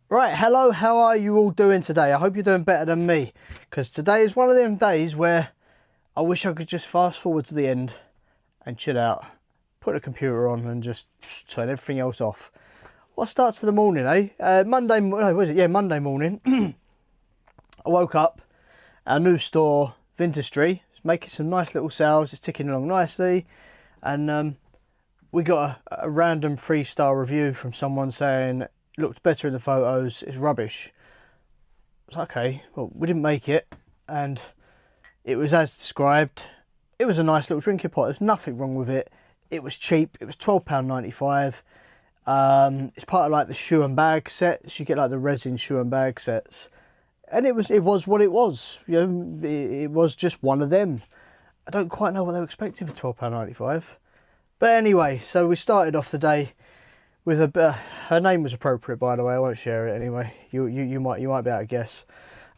Right, hello, how are you all doing today? I hope you're doing better than me, because today is one of them days where I wish I could just fast forward to the end and chill out, put the computer on and just turn everything else off. What starts of the morning, eh? Monday morning. I woke up, our new store, Vintage, making some nice little sales, it's ticking along nicely, and we got a random 3-star review from someone saying it looked better in the photos, it's rubbish. It's like, okay, well, we didn't make it, and it was as described. It was a nice little drinking pot, there's nothing wrong with it. It was cheap, it was £12.95. It's part of like the shoe and bag sets. You get like the resin shoe and bag sets, and it was what it was. You know, it was just one of them. I don't quite know what they were expecting for £12.95. But anyway, so we started off the day with her name was appropriate, by the way. I won't share it anyway. You might be able to guess.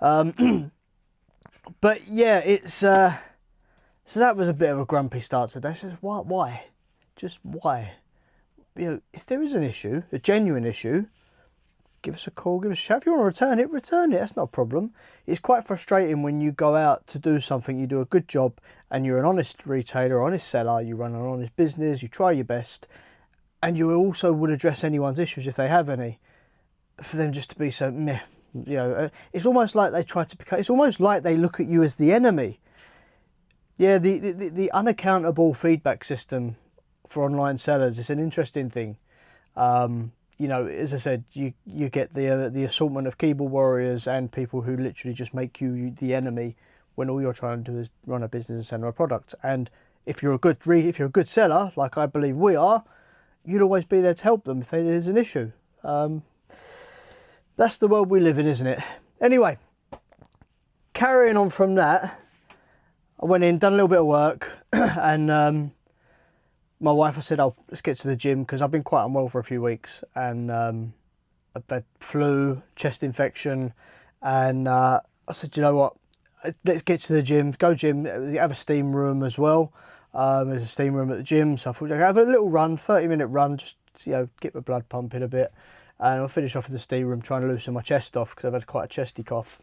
But yeah, it's so that was a bit of a grumpy start to the day. So why? Just why? You know, if there is an issue, a genuine issue, give us a call, give us a shout. If you want to return it. That's not a problem. It's quite frustrating when you go out to do something, you do a good job, and you're an honest retailer, honest seller, you run an honest business, you try your best, and you also would address anyone's issues if they have any. For them just to be so meh, you know, it's almost like they try to become. It's almost like they look at you as the enemy. Yeah, the unaccountable feedback system for online sellers is an interesting thing. You know, as I said, you get the assortment of keyboard warriors and people who literally just make you the enemy when all you're trying to do is run a business and sell a product. And if you're a good seller, like I believe we are, you'd always be there to help them if there's an issue. That's the world we live in, isn't it? Anyway, carrying on from that, I went in, done a little bit of work, and my wife, I said, "Oh, let's get to the gym," because I've been quite unwell for a few weeks, and I've had flu, chest infection, and I said, "You know what? Let's get to the gym. Go gym. They have a steam room as well. There's a steam room at the gym, so I thought I'd have a little run, 30-minute run, just get my blood pumping a bit, and I'll finish off in the steam room trying to loosen my chest off because I've had quite a chesty cough."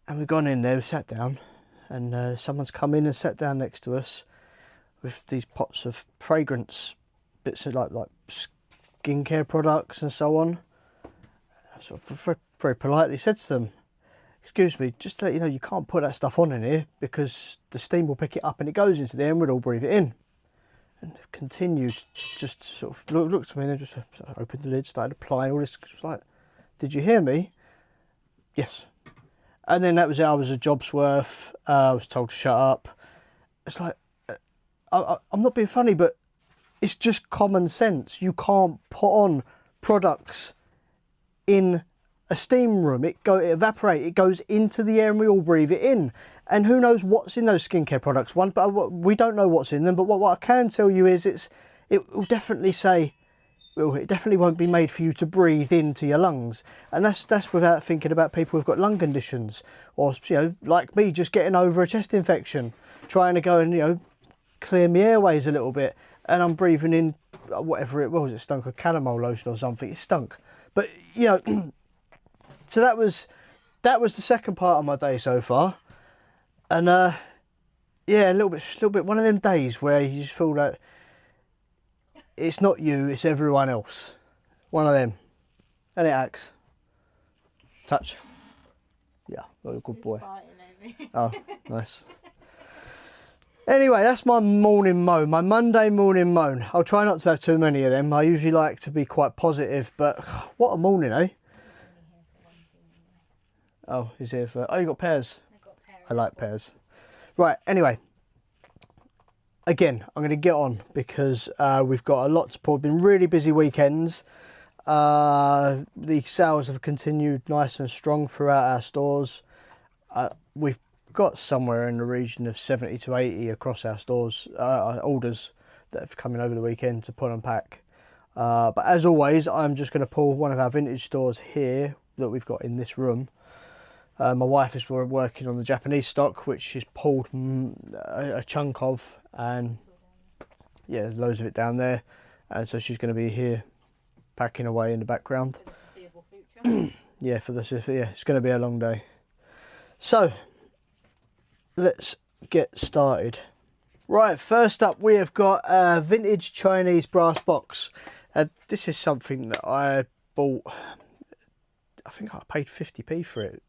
And we've gone in there, we sat down, and someone's come in and sat down next to us with these pots of fragrance, bits of like skincare products and so on. I sort of very, very politely said to them, "Excuse me, just to let you know, you can't put that stuff on in here because the steam will pick it up and it goes into there and we'll all breathe it in." And they've continued, just sort of looked at me and they just sort of opened the lid, started applying all this. It was like, "Did you hear me?" "Yes." And then that was it. I was a job's worth. I was told to shut up. It's like, I'm not being funny, but it's just common sense. You can't put on products in a steam room. It evaporates. It goes into the air and we all breathe it in. And who knows what's in those skincare products? We don't know what's in them. But what I can tell you is it will definitely say, well, it definitely won't be made for you to breathe into your lungs. And that's without thinking about people who've got lung conditions, or like me, just getting over a chest infection, trying to go and clear my airways a little bit, and I'm breathing in whatever it was. It stunk of chamomile lotion or something. It stunk. But so that was the second part of my day so far, and yeah, a little bit one of them days where you just feel like it's not you, it's everyone else. One of them. And it acts. Touch. Yeah, what a good boy. Oh, nice. Anyway, that's my morning moan, my Monday morning moan. I'll try not to have too many of them. I usually like to be quite positive, but what a morning, eh? Oh, he's here for... Oh, you got pears? I've got pears. I like pears. Right, anyway. Again, I'm going to get on because we've got a lot to pull. Been really busy weekends. The sales have continued nice and strong throughout our stores. We've got somewhere in the region of 70 to 80 across our stores, orders that have come in over the weekend to put and pack. But as always, I'm just going to pull one of our vintage stores here that we've got in this room. My wife is working on the Japanese stock, which she's pulled a chunk of, and yeah, there's loads of it down there, and so she's going to be here packing away in the background. Good to see Yeah, it's going to be a long day. So, let's get started. Right, first up we have got a vintage Chinese brass box. This is something that I bought, I think I paid 50p for it.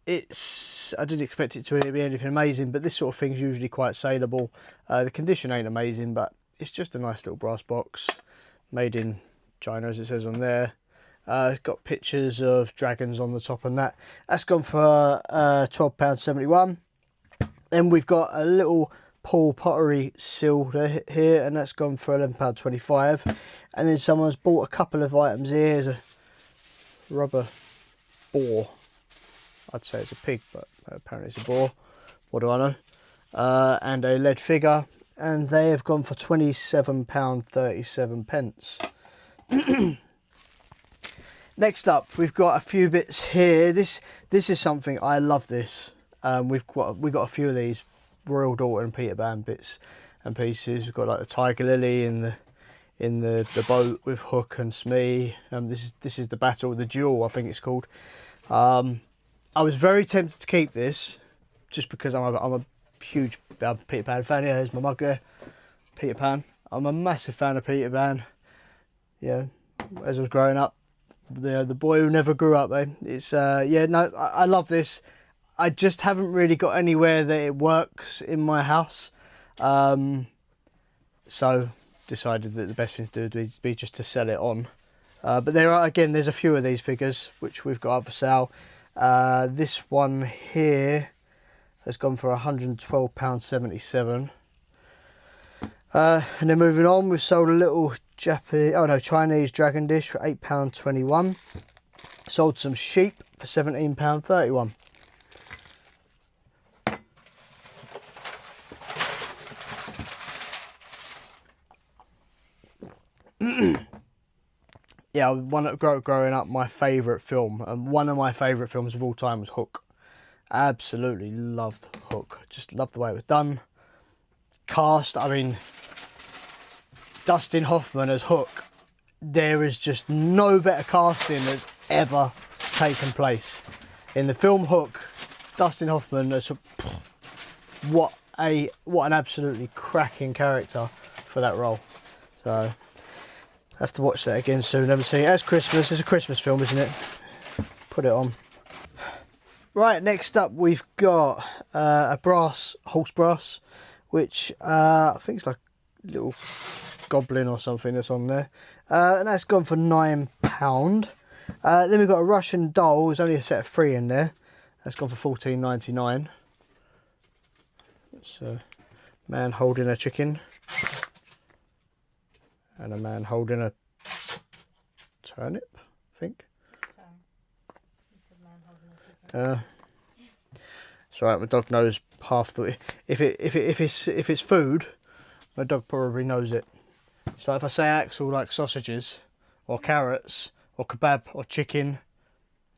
I didn't expect it to be anything amazing, but this sort of thing's usually quite saleable. The condition ain't amazing, but it's just a nice little brass box made in China, as it says on there. It's got pictures of dragons on the top, and that's gone for £12.71. Then we've got a little Paul pottery seal here, and that's gone for £11.25. And then someone's bought a couple of items here. There's a rubber boar. I'd say it's a pig, but apparently it's a boar. What do I know? And a lead figure, and they have gone for £27.37. Next up, we've got a few bits here. This is something I love. This we've got a few of these Royal Dalton Peter Pan bits and pieces. We've got like the tiger lily in the boat with Hook and Smee. This is the battle, the duel, I think it's called. I was very tempted to keep this just because I'm a huge Peter Pan fan. Yeah, there's my mug there. Peter Pan. I'm a massive fan of Peter Pan. Yeah, as I was growing up, the boy who never grew up. It's I love this. I just haven't really got anywhere that it works in my house, so decided that the best thing to do would be just to sell it on. But there's a few of these figures which we've got up for sale. This one here has gone for £112.77. And then moving on, we've sold a little Chinese dragon dish for £8.21. Sold some sheep for £17.31. Yeah, growing up, my favourite film, and one of my favourite films of all time, was Hook. Absolutely loved Hook. Just loved the way it was done. Cast, I mean, Dustin Hoffman as Hook. There is just no better casting that's ever taken place. In the film Hook, Dustin Hoffman is what an absolutely cracking character for that role. So I have to watch that again soon. Never seen it. It's Christmas. It's a Christmas film, isn't it? Put it on. Right, next up we've got a horse brass, which I think it's like a little goblin or something that's on there. And that's gone for £9. Then we've got a Russian doll. There's only a set of 3 in there. That's gone for £14.99. It's a man holding a chicken. And a man holding a turnip, I think. It's alright. My dog knows half the. If it's food, my dog probably knows it. So if I say Axel likes sausages, or carrots, or kebab, or chicken,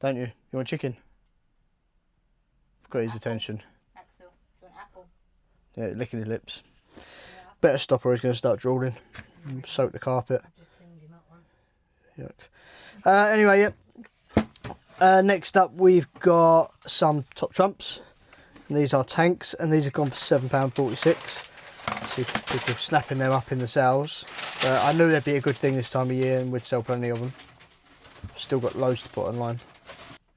don't you? You want chicken? I've got his attention. Axel, do you want apple? Yeah, licking his lips. Yeah. Better stop or he's going to start drooling. Soak the carpet. I just cleaned him up once. Yuck. Anyway, yeah. Next up, we've got some top trumps. And these are tanks, and these have gone for £7.46. See people snapping them up in the sales. I knew there'd be a good thing this time of year, and we'd sell plenty of them. Still got loads to put online.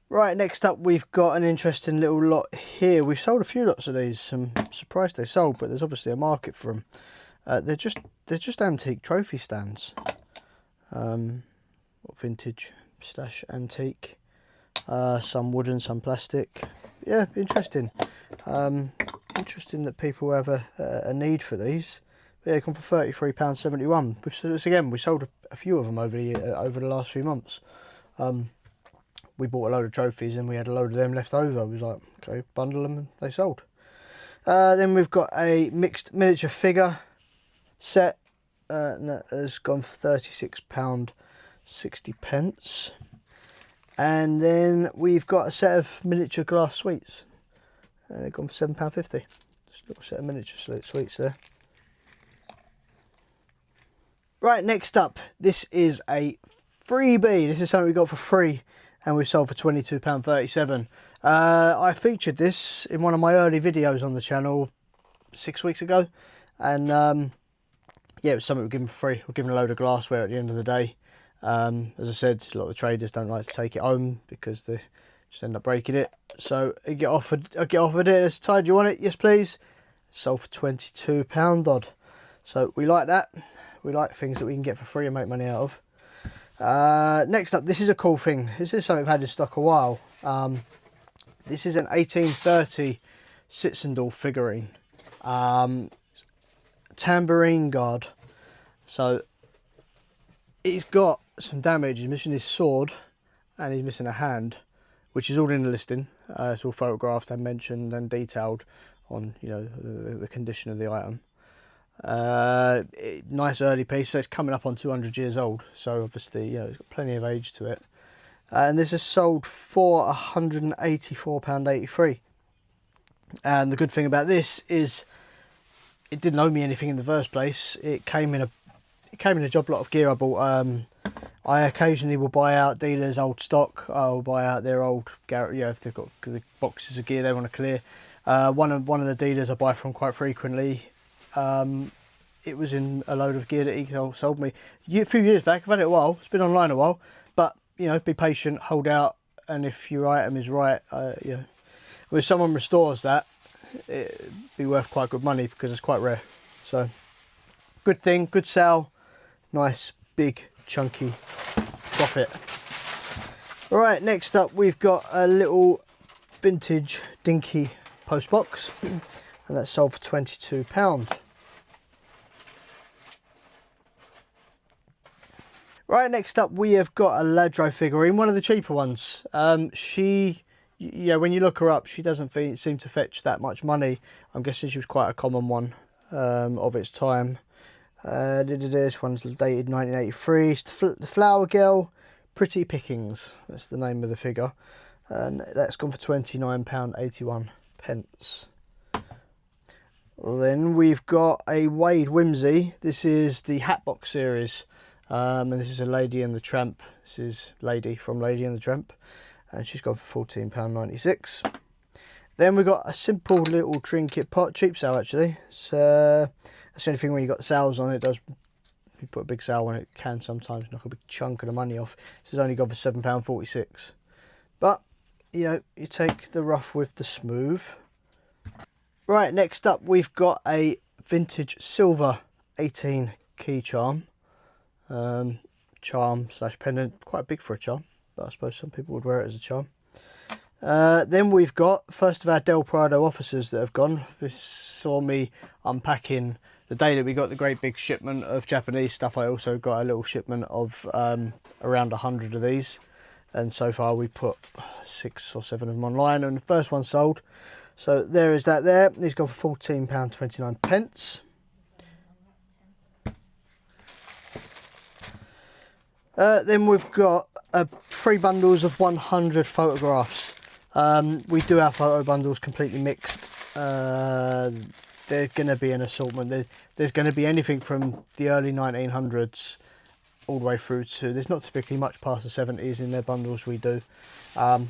Right, next up, we've got an interesting little lot here. We've sold a few lots of these. I'm surprised they sold, but there's obviously a market for them. They're just antique trophy stands. Vintage / antique. Some wooden, some plastic. Yeah, interesting. Interesting that people have a need for these. But yeah, come for £33.71. We sold a few of them over the last few months. We bought a load of trophies and we had a load of them left over. We was like, okay, bundle them, and they sold. Then we've got a mixed miniature figure set, and that has gone for £36.60. And then we've got a set of miniature glass sweets, and they've gone for £7.50. Just a little set of miniature sweets there. Right, next up, this is a freebie. This is something we got for free and we sold for £22.37. I featured this in one of my early videos on the channel 6 weeks ago, and yeah, it was something we're giving for free. We're giving a load of glassware at the end of the day. As I said, a lot of the traders don't like to take it home because they just end up breaking it. So I get offered it. It's Ty, do you want it? Yes, please. Sold for £22 odd. So we like that. We like things that we can get for free and make money out of. Next up, this is a cool thing. This is something we've had in stock a while. This is an 1830 Sitsendal figurine. Tambourine guard. So he's got some damage. He's missing his sword and he's missing a hand, which is all in the listing. It's all photographed and mentioned and detailed on, you know, the condition of the item. Nice early piece, so it's coming up on 200 years old, so obviously, you know, it's got plenty of age to it. And this is sold for £184.83. And the good thing about this is it didn't owe me anything in the first place. It came in a job lot of gear I bought. I occasionally will buy out dealers' old stock. I'll buy out their old garage, if they've got the boxes of gear they want to clear. One of the dealers I buy from quite frequently, it was in a load of gear that he sold me a few years back. I've had it a while. It's been online a while, but you know, be patient, hold out, and if your item is right, you know, if someone restores that, it'd be worth quite good money because it's quite rare. So good thing, good sale, nice big chunky profit. All right, next up we've got a little vintage dinky post box, and that's sold for £22. Right, next up we have got a Ladro figurine, one of the cheaper ones. Yeah, when you look her up, she doesn't seem to fetch that much money. I'm guessing she was quite a common one of its time. This one's dated 1983. It's the Flower Girl, Pretty Pickings. That's the name of the figure, and that's gone for £29.81. Then we've got a Wade Whimsy. This is the Hatbox series, and this is a Lady and the Tramp. This is Lady from Lady and the Tramp, and she's gone for £14.96. Then we've got a simple little trinket pot, cheap sale actually. It's that's the only thing when you got sales on it, does you put a big sale on it, can sometimes knock a big chunk of the money off. This has only gone for £7.46. But you know, you take the rough with the smooth. Right, next up we've got a vintage silver 18 key charm. Charm slash pendant, quite big for a charm, but I suppose some people would wear it as a charm. Then we've got first of our Del Prado officers that have gone. This saw me unpacking the day that we got the great big shipment of Japanese stuff. I also got a little shipment of around 100 of these, and so far we put 6 or 7 of them online, and the first one sold. So there is that there. These gone for £14.29. Then we've got 3 bundles of 100 photographs. We do our photo bundles completely mixed. There's going to be an assortment. There's going to be anything from the early 1900s all the way through to, there's not typically much past the 70s in their bundles we do.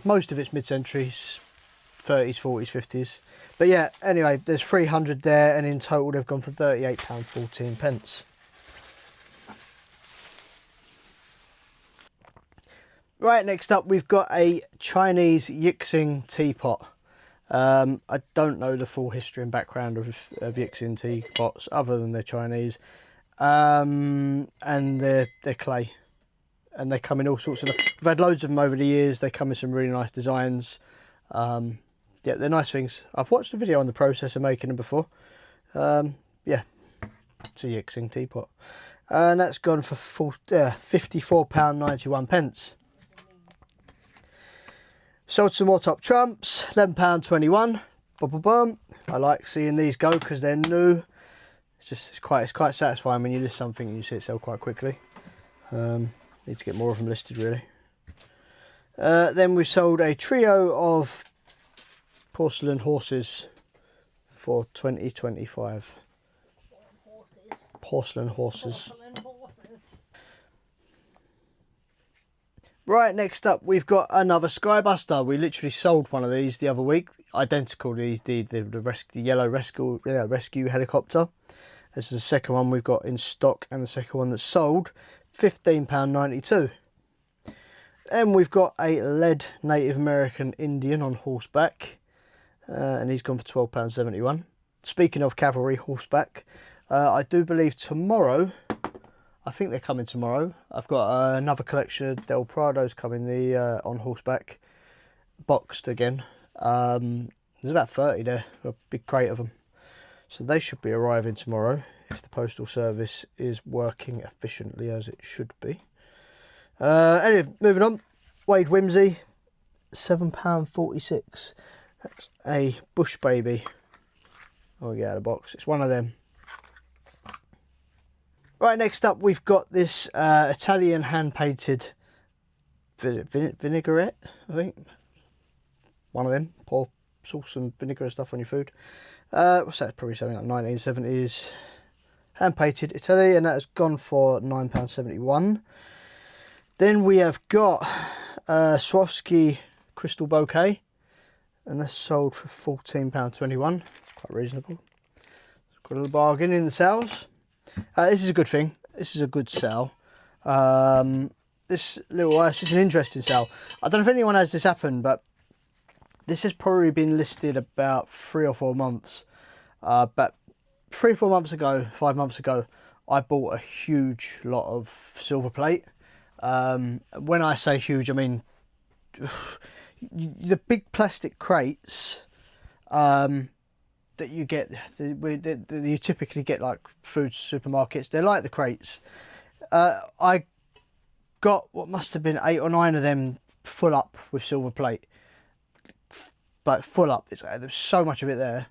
Most of it's mid-centuries, 30s, 40s, 50s. But yeah, anyway, there's 300 there, and in total they've gone for £38.14. Right, next up we've got a Chinese Yixing teapot. I don't know the full history and background of Yixing teapots other than they're Chinese, and they're clay, and they come in all sorts of. We've had loads of them over the years. They come in some really nice designs. Yeah, they're nice things. I've watched a video on the process of making them before. Yeah, it's a Yixing teapot, and that's gone for £54.91. Sold some more top trumps, £11.21. I like seeing these go because they're new. It's quite satisfying when you list something and you see it sell quite quickly. Need to get more of them listed really. Then we sold a trio of porcelain horses for £20.25. Porcelain horses. Right, next up we've got another Skybuster. We literally sold one of these the other week, identical to the yellow rescue helicopter. This is the second one we've got in stock and the second one that's sold, £15.92. Then we've got a lead Native American Indian on horseback, and he's gone for £12.71. Speaking of cavalry horseback, I do believe tomorrow, I think they're coming tomorrow. I've got another collection of Del Prados coming, the on horseback, boxed again. There's about 30 there, a big crate of them. So they should be arriving tomorrow if the postal service is working efficiently as it should be. Anyway, moving on. Wade Whimsy, £7.46. That's a Bush Baby. Oh, get out of the box. It's one of them. Right, next up we've got this Italian hand-painted vinaigrette, I think. One of them. Pour sauce and vinegar and stuff on your food. What's that? Probably something like 1970s. Hand-painted Italy, and that has gone for £9.71. Then we have got Swarovski Crystal Bouquet, and that's sold for £14.21. Quite reasonable. Got a little bargain in the sales. This is a good thing. This is a good sale. It's an interesting sale. I don't know if anyone has this happen, but this has probably been listed about 3 or 4 months. But 3 or 4 months ago, 5 months ago, I bought a huge lot of silver plate. When I say huge, I mean the big plastic crates that you get, you typically get like food supermarkets. They're like the crates. I got what must have been 8 or 9 of them full up with silver plate, but full up. There's so much of it there,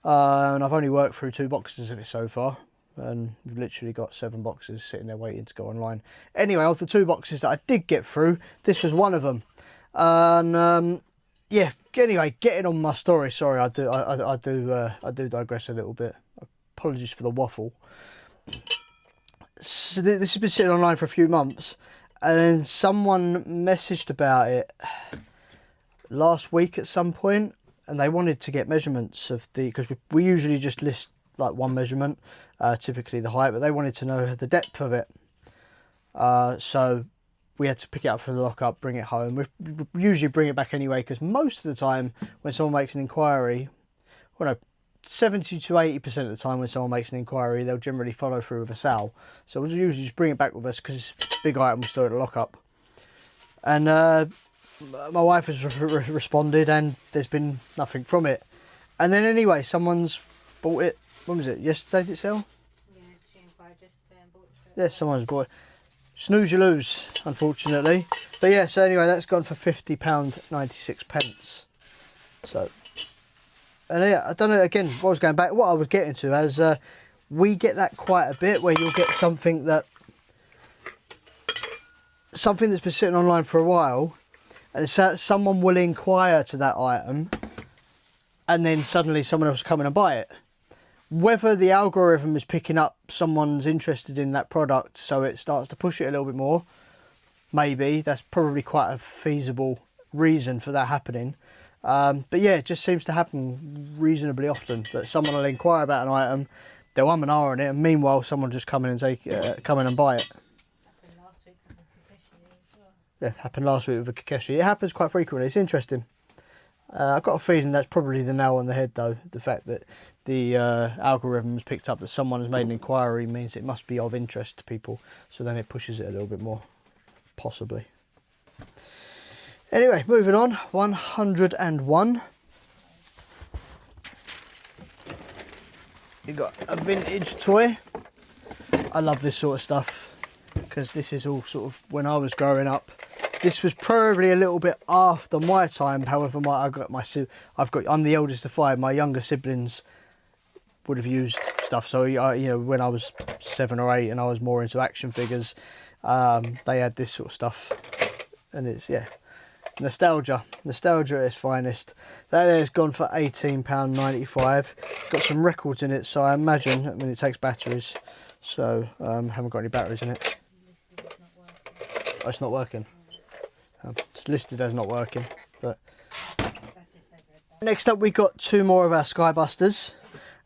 and I've only worked through 2 boxes of it so far, and we've literally got 7 boxes sitting there waiting to go online. Anyway, of the 2 boxes that I did get through, this was one of them. And yeah, anyway, getting on my story. Sorry, I do digress a little bit. Apologies for the waffle. So this has been sitting online for a few months, and then someone messaged about it last week at some point, and they wanted to get measurements of because we usually just list like one measurement, typically the height, but they wanted to know the depth of it. So we had to pick it up from the lockup, bring it home. We usually bring it back anyway, because most of the time when someone makes an inquiry, 70 to 80% of the time when someone makes an inquiry, they'll generally follow through with a sale. So we'll usually just bring it back with us, because it's a big item we store at the lockup. And my wife has responded, and there's been nothing from it. And then anyway, someone's bought it. When was it? Yesterday did it sell? Yeah, she inquired yesterday and bought it. Yeah, someone's bought it. Snooze you lose, unfortunately. But yeah, so anyway, that's gone for £50.96. So, and yeah, I don't know, again, what I was getting to as we get that quite a bit, where you'll get something that's been sitting online for a while, and someone will inquire to that item, and then suddenly someone else will come in and buy it. Whether the algorithm is picking up someone's interested in that product, so it starts to push it a little bit more, maybe. That's probably quite a feasible reason for that happening. But yeah, it just seems to happen reasonably often, that someone will inquire about an item, they'll and ah on it, and meanwhile someone will just come in and come in and buy it. Happened last week with the Kakashi as well. Yeah, happened last week with the Kakashi. It happens quite frequently. It's interesting. I've got a feeling that's probably the nail on the head, though. The fact that the algorithm has picked up that someone has made an inquiry means it must be of interest to people, so then it pushes it a little bit more, possibly. Anyway, moving on. 101. You got a vintage toy. I love this sort of stuff, because this is all sort of when I was growing up. This was probably a little bit after my time. However, I'm the eldest of 5. My younger siblings would have used stuff. So when I was 7 or 8 and I was more into action figures, they had this sort of stuff, and it's nostalgia at its finest. That there's gone for £18.95. Got some records in it, so I imagine. I mean, it takes batteries, so haven't got any batteries in it. It's not working. Oh, it's not working. It's listed as not working. But That's if they read that. next up, we got 2 more of our Skybusters,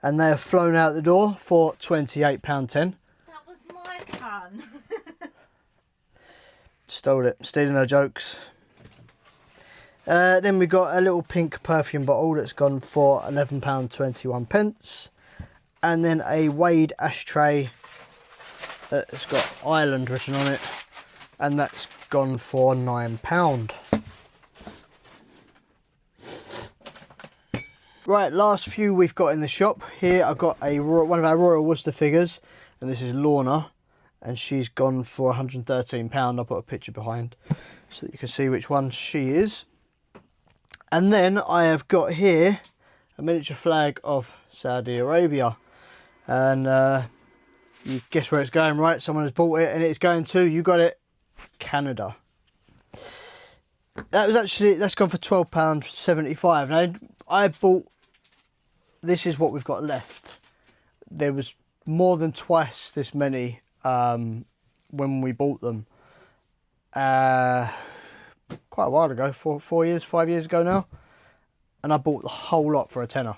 and they have flown out the door for £28.10. That was my pun. Stole it, stealing her jokes. Then we got a little pink perfume bottle that's gone for £11.21. And then a Wade ashtray that's got Ireland written on it, and that's gone for £9. Right, last few we've got in the shop. Here I've got one of our Royal Worcester figures, and this is Lorna, and she's gone for £113. I'll put a picture behind so that you can see which one she is. And then I have got here a miniature flag of Saudi Arabia, and you guess where it's going, right? Someone has bought it, and it's going to, you got it, Canada. That's gone for £12.75. Now I bought, this is what we've got left. There was more than twice this many when we bought them. Quite a while ago, 5 years ago now, and I bought the whole lot for a tenner.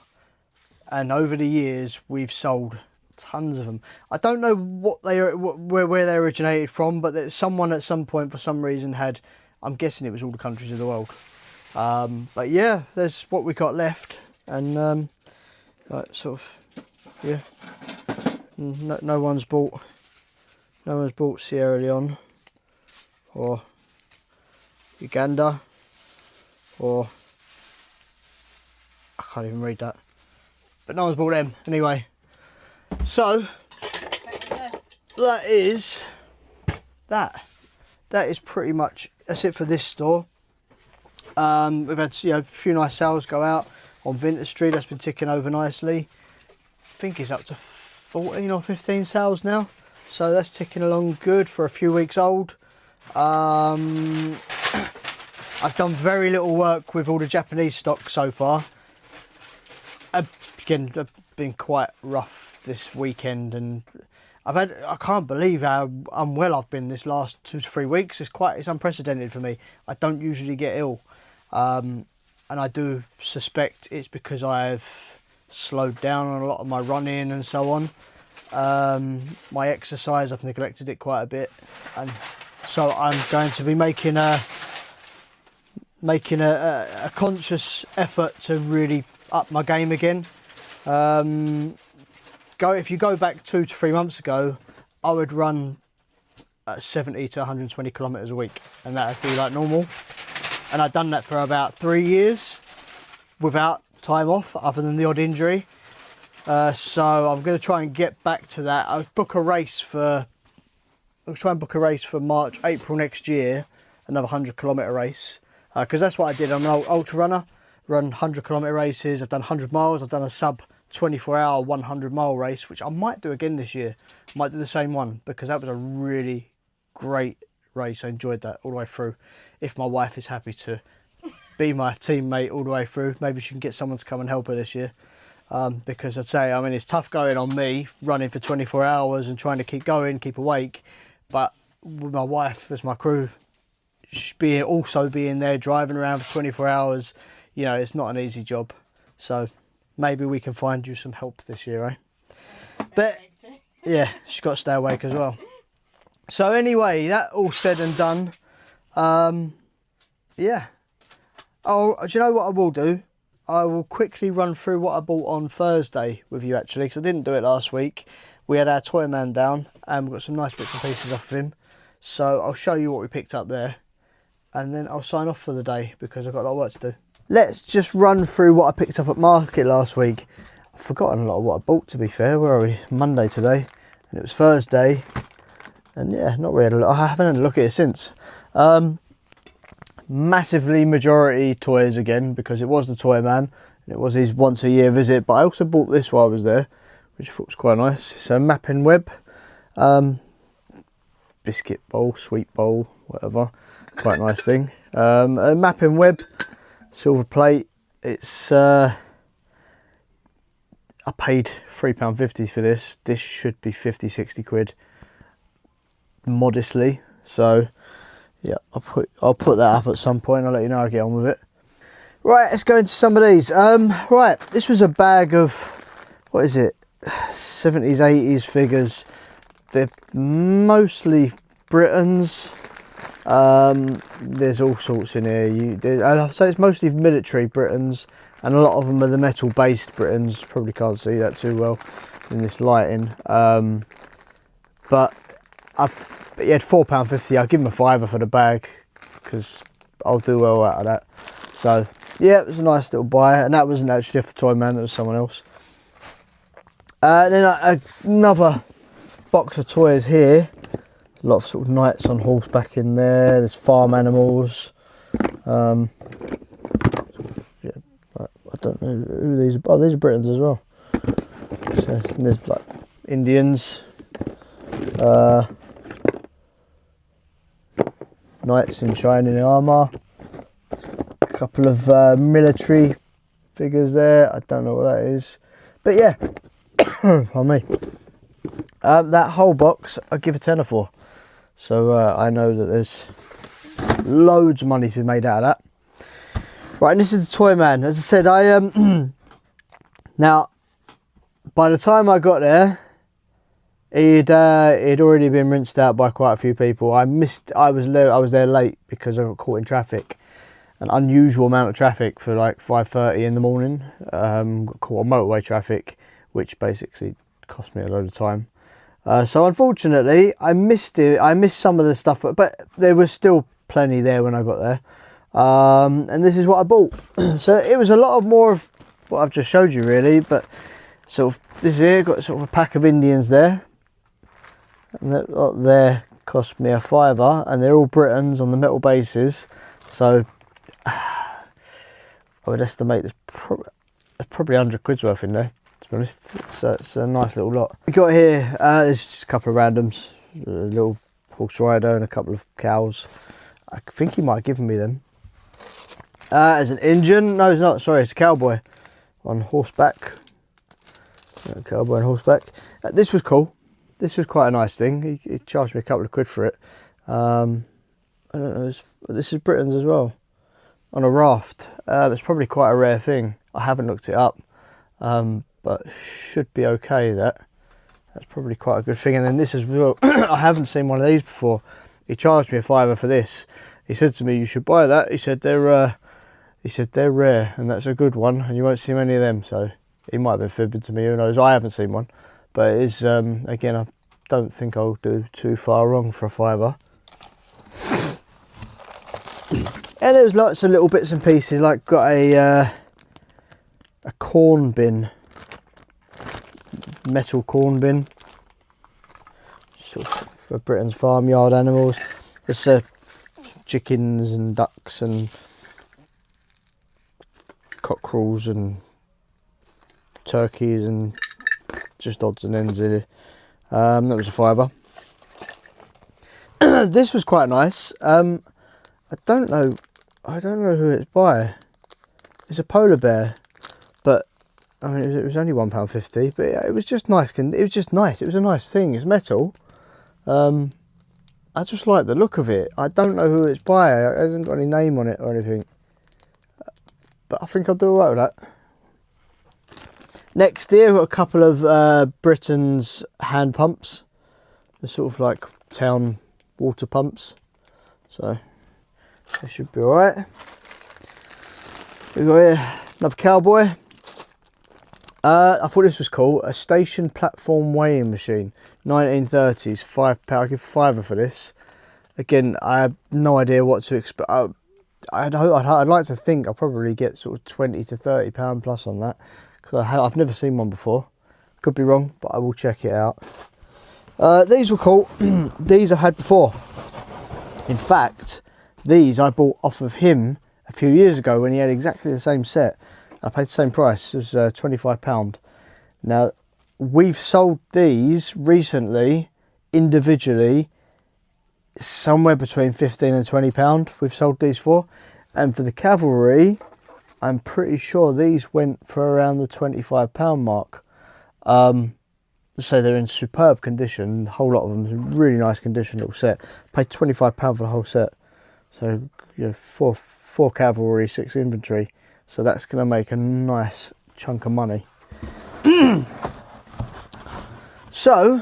And over the years, we've sold tons of them. I don't know where they originated from, but there's someone at some point for some reason had. I'm guessing it was all the countries of the world. But yeah, there's what we got left, and like sort of, yeah. No one's bought Sierra Leone or Uganda, or I can't even read that, but no one's bought them anyway. So that is pretty much, that's it for this store. We've had a few nice sales go out on Vintage Street. That's been ticking over nicely. I think it's up to 14 or 15 sales now, so that's ticking along good for a few weeks old. I've done very little work with all the Japanese stock so far. Again, I've been quite rough this weekend, and I can't believe how unwell I've been this last 2 to 3 weeks. It's unprecedented for me. I don't usually get ill, and I do suspect it's because I've slowed down on a lot of my running and so on. My exercise, I've neglected it quite a bit, and so I'm going to be making a conscious effort to really up my game again. If you go back 2 to 3 months ago, I would run 70 to 120 kilometers a week, and that would be like normal. And I've done that for about 3 years without time off, other than the odd injury. So I'm going to try and get back to that. I'll try and book a race for March, April next year, another 100-kilometer race, because that's what I did. I'm an ultra runner, run 100-kilometer races. I've done 100 miles. I've done a sub 24-hour 100-mile race, which I might do again this year. I might do the same one, because that was a really great race. I enjoyed that all the way through. If my wife is happy to be my teammate all the way through, maybe she can get someone to come and help her this year. Because I'd say, it's tough going on me running for 24 hours and trying to keep going, keep awake. But with my wife as my crew, also being there driving around for 24 hours, it's not an easy job. So maybe we can find you some help this year, eh? But yeah, she's got to stay awake as well. So anyway, that all said and done, yeah. Oh, do you know what I will do? I will quickly run through what I bought on Thursday with you, actually, because I didn't do it last week. We had our toy man down, and we got some nice bits and pieces off of him. So I'll show you what we picked up there, and then I'll sign off for the day, because I've got a lot of work to do. Let's just run through what I picked up at market last week. I've forgotten a lot of what I bought, to be fair. Where are we? Monday today, and it was Thursday. And yeah, not really. I haven't had a look at it since. Massively majority toys again, because it was the toy man and it was his once a year visit. But I also bought this while I was there, which I thought was quite nice. It's a mapping web, biscuit bowl, sweet bowl, whatever. Quite nice thing. A mapping web, silver plate. It's I paid £3.50 for this. This should be 50-60 quid modestly. So Yeah, I'll put that up at some point. I'll let you know how I get on with it. Right, let's go into some of these. Right, this was a bag of, what is it, 70s, 80s figures. They're mostly Britons. There's all sorts in here. I'd say it's mostly military Britons, and a lot of them are the metal-based Britons. Probably can't see that too well in this lighting. But he had £4.50. I'll give him a fiver for the bag because I'll do well out of that. So yeah, it was a nice little buy, and that wasn't actually off the Toy Man, it was someone else. Then another box of toys here. A lot of sort of knights on horseback in there. There's farm animals. Yeah, I don't know who these are. Oh, these are Britons as well. So there's like Indians, knights in shining armour. A couple of military figures there. I don't know what that is, but yeah, pardon me. That whole box I give a tenner for. So I know that there's loads of money to be made out of that. Right, and this is the Toy Man. As I said, now by the time I got there, he'd already been rinsed out by quite a few people. I was there late because I got caught in traffic, an unusual amount of traffic for like 5:30 in the morning. Got caught on motorway traffic, which basically cost me a load of time. So unfortunately, I missed it. I missed some of the stuff, but there was still plenty there when I got there. And this is what I bought. So it was a lot of more of what I've just showed you, really. But sort of this here got sort of a pack of Indians there, and that lot there cost me a fiver, and they're all Britons on the metal bases. So I would estimate there's probably 100 quid's worth in there. To be honest, it's a nice little lot. We got here, there's just a couple of randoms, a little horse rider and a couple of cows. I think he might have given me them. There's an Indian, no it's not, sorry, it's a cowboy on horseback. Cowboy on horseback. This was cool. This was quite a nice thing. He charged me a couple of quid for it. I don't know, this is Britons as well. On a raft. It's probably quite a rare thing. I haven't looked it up. But should be okay. That's probably quite a good thing. And then this as well. I haven't seen one of these before. He charged me a fiver for this. He said to me, "You should buy that." He said they're rare, and that's a good one, and you won't see many of them. So he might have been fibbing to me. Who knows? I haven't seen one, but it is again. I don't think I'll do too far wrong for a fiver. And there's lots of little bits and pieces. Like got a corn bin. Metal corn bin, sort of for Britain's farmyard animals. There's chickens and ducks and cockerels and turkeys and just odds and ends really. That was a fiver. This was quite nice. I don't know who it's by. It's a polar bear, but I mean, it was only £1.50, but yeah, it was just nice. It was just nice. It was a nice thing. It's metal. I just like the look of it. I don't know who it's by. It hasn't got any name on it or anything. But I think I'll do all right with that. Next here, we've got a couple of Britain's hand pumps. They're sort of like town water pumps. So they should be all right. We've got here another cowboy. I thought this was cool. A station platform weighing machine, 1930s, £5. I'll give a fiver for this. Again, I have no idea what to expect. I'd like to think I'll probably get sort of £20 to £30 plus on that, because I've never seen one before. Could be wrong, but I will check it out. These were cool. These I've had before. In fact, these I bought off of him a few years ago when he had exactly the same set. I paid the same price. It was £25. Now, we've sold these recently, individually, somewhere between £15 and £20 we've sold these for. And for the cavalry, I'm pretty sure these went for around the £25 mark. So they're in superb condition. A whole lot of them in really nice condition, little set. Paid £25 for the whole set. So four cavalry, 6 infantry. So that's going to make a nice chunk of money. So,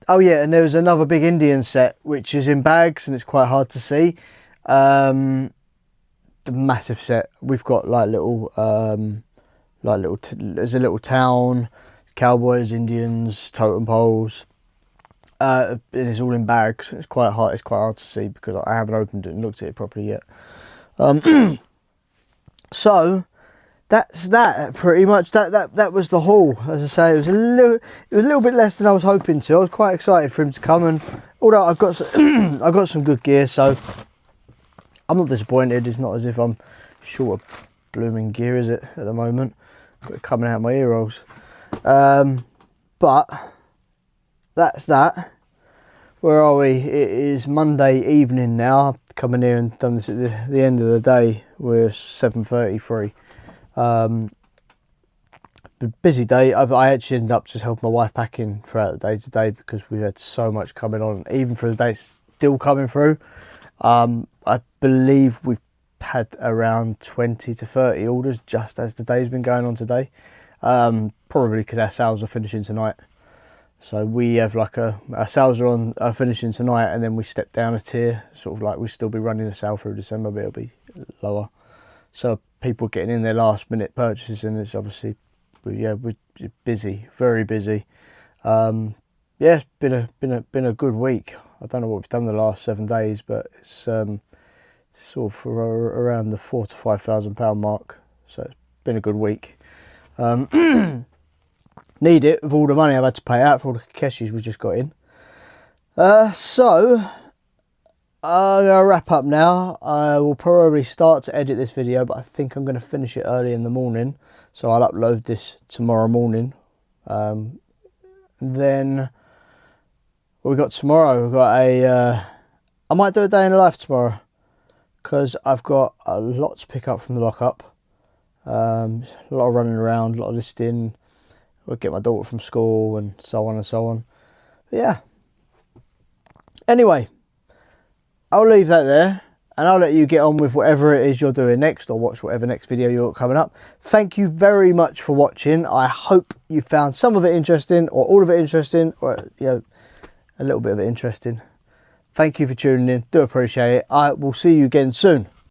oh yeah, and there was another big Indian set which is in bags and it's quite hard to see. The massive set. We've got like little, there's a little town, cowboys, Indians, totem poles. And it's all in bags. It's quite hard. It's quite hard to see because I haven't opened it and looked at it properly yet. So that's that pretty much. That was the haul. As I say, it was a little bit less than I was hoping to. I was quite excited for him to come, and although I've got I got some good gear, so I'm not disappointed. It's not as if I'm short of blooming gear, is it? At the moment, got it coming out my ear holes. But that's that. Where are we? It is Monday evening now. I've come in here and done this at the end of the day. We're 7:33. Busy day. I actually ended up just helping my wife packing throughout the day today because we had so much coming on, even for the day still coming through. I believe we've had around 20 to 30 orders just as the day's been going on today. Probably because our sales are finishing tonight. So we have like our sales are finishing tonight, and then we step down a tier, sort of like we'll still be running a sale through December, but it'll be lower. So people getting in their last minute purchases, and it's obviously, we're busy, very busy. Yeah, it's been a good week. I don't know what we've done the last 7 days, but it's sort of for around the £4,000 to £5,000 mark. So it's been a good week. Need it with all the money I've had to pay out for all the Keshis we just got in. So I'm going to wrap up now. I will probably start to edit this video, but I think I'm going to finish it early in the morning. So I'll upload this tomorrow morning. Then what we got tomorrow? We've got I might do a day in the life tomorrow because I've got a lot to pick up from the lockup. A lot of running around, a lot of listing. I'll get my daughter from school and so on and so on. But yeah. Anyway, I'll leave that there and I'll let you get on with whatever it is you're doing next, or watch whatever next video you're coming up. Thank you very much for watching. I hope you found some of it interesting, or all of it interesting, or a little bit of it interesting. Thank you for tuning in. Do appreciate it. I will see you again soon.